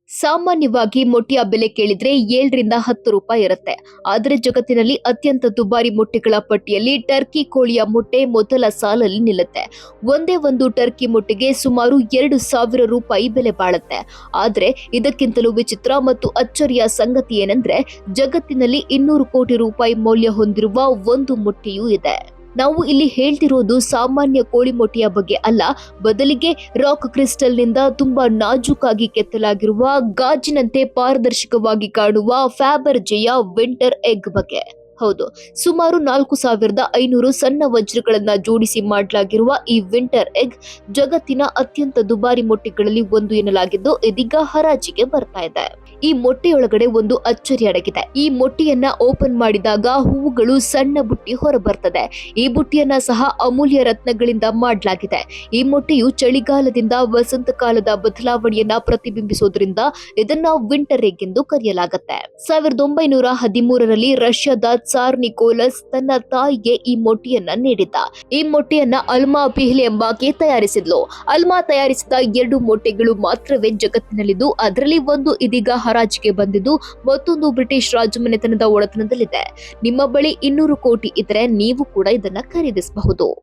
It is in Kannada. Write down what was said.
ಸಾಮಾನ್ಯವಾಗಿ ಮೊಟ್ಟೆಯ ಬೆಲೆ ಕೇಳಿದ್ರೆ 7ರಿಂದ 10 ರೂಪಾಯಿ ಇರುತ್ತೆ. ಆದರೆ ಜಗತ್ತಿನಲ್ಲಿ ಅತ್ಯಂತ ದುಬಾರಿ ಮೊಟ್ಟೆಗಳ ಪಟ್ಟಿಯಲ್ಲಿ ಟರ್ಕಿ ಕೋಳಿಯ ಮೊಟ್ಟೆ ಮೊದಲ ಸಾಲಲ್ಲಿ ನಿಲ್ಲುತ್ತೆ. ಒಂದೇ ಒಂದು ಟರ್ಕಿ ಮೊಟ್ಟೆಗೆ ಸುಮಾರು 2,000 ರೂಪಾಯಿ ಬೆಲೆ ಬಾಳುತ್ತೆ. ಆದ್ರೆ ಇದಕ್ಕಿಂತಲೂ ವಿಚಿತ್ರ ಮತ್ತು ಅಚ್ಚರಿಯ ಸಂಗತಿ ಏನಂದ್ರೆ ಜಗತ್ತಿನಲ್ಲಿ 200 ಕೋಟಿ ರೂಪಾಯಿ ಮೌಲ್ಯ ಹೊಂದಿರುವ ಒಂದು ಮೊಟ್ಟೆಯೂ ಇದೆ. ನಾವು ಇಲ್ಲಿ ಹೇಳ್ತಿರೋದು ಸಾಮಾನ್ಯ ಕೋಳಿ ಮೊಟ್ಟೆಯ ಬಗ್ಗೆ ಅಲ್ಲ, ಬದಲಿಗೆ ರಾಕ್ ಕ್ರಿಸ್ಟಲ್ ನಿಂದ ತುಂಬಾ ನಾಜೂಕಾಗಿ ಕೆತ್ತಲಾಗಿರುವ ಗಾಜಿನಂತೆ ಪಾರದರ್ಶಕವಾಗಿ ಕಾಣುವ ಫ್ಯಾಬರ್ಜೆಯ ವಿಂಟರ್ ಎಗ್ ಬಗ್ಗೆ. ಹೌದು, ಸುಮಾರು 4,500 ಸಣ್ಣ ವಜ್ರಗಳನ್ನ ಜೋಡಿಸಿ ಮಾಡಲಾಗಿರುವ ಈ ವಿಂಟರ್ ಎಗ್ ಜಗತ್ತಿನ ಅತ್ಯಂತ ದುಬಾರಿ ಮೊಟ್ಟೆಗಳಲ್ಲಿ ಒಂದು ಎನ್ನಲಾಗಿದ್ದು ಇದೀಗ ಹರಾಜಿಗೆ ಬರ್ತಾ ಇದೆ. ಈ ಮೊಟ್ಟೆಯೊಳಗಡೆ ಒಂದು ಅಚ್ಚರಿ ಅಡಗಿದೆ. ಈ ಮೊಟ್ಟೆಯನ್ನ ಓಪನ್ ಮಾಡಿದಾಗ ಹೂವುಗಳು ಸಣ್ಣ ಬುಟ್ಟಿ ಹೊರಬರ್ತದೆ. ಈ ಬುಟ್ಟಿಯನ್ನ ಸಹ ಅಮೂಲ್ಯ ರತ್ನಗಳಿಂದ ಮಾಡಲಾಗಿದೆ. ಈ ಮೊಟ್ಟೆಯು ಚಳಿಗಾಲದಿಂದ ವಸಂತ ಕಾಲದ ಬದಲಾವಣೆಯನ್ನ ಪ್ರತಿಬಿಂಬಿಸೋದ್ರಿಂದ ಇದನ್ನ ವಿಂಟರ್ ಎಗ್ ಎಂದು ಕರೆಯಲಾಗುತ್ತೆ. 1913ರಲ್ಲಿ ರಷ್ಯಾದ ತ್ಸಾರ್ ನಿಕೋಲಸ್ ತನ್ನ ತಾಯಿಗೆ ಈ ಮೊಟ್ಟೆಯನ್ನ ನೀಡಿದ್ದ. ಈ ಮೊಟ್ಟೆಯನ್ನ ಅಲ್ಮಾ ಪಿಹ್ಲೆ ಎಂಬಾಕೆ ತಯಾರಿಸಿದ್ಲು. ಅಲ್ಮಾ ತಯಾರಿಸಿದ 2 ಮೊಟ್ಟೆಗಳು ಮಾತ್ರವೇ ಜಗತ್ತಿನಲ್ಲಿದ್ದು ಅದರಲ್ಲಿ ಒಂದು ಇದೀಗ ಹರಾಜಿಗೆ ಬಂದಿದ್ದು ಮತ್ತೊಂದು ಬ್ರಿಟಿಷ್ ರಾಜಮನೆತನದ ಒಡೆತನದಲ್ಲಿದೆ. ನಿಮ್ಮ ಬಳಿ 200 ಕೋಟಿ ಇದ್ರೆ ನೀವು ಕೂಡ ಇದನ್ನ ಖರೀದಿಸಬಹುದು.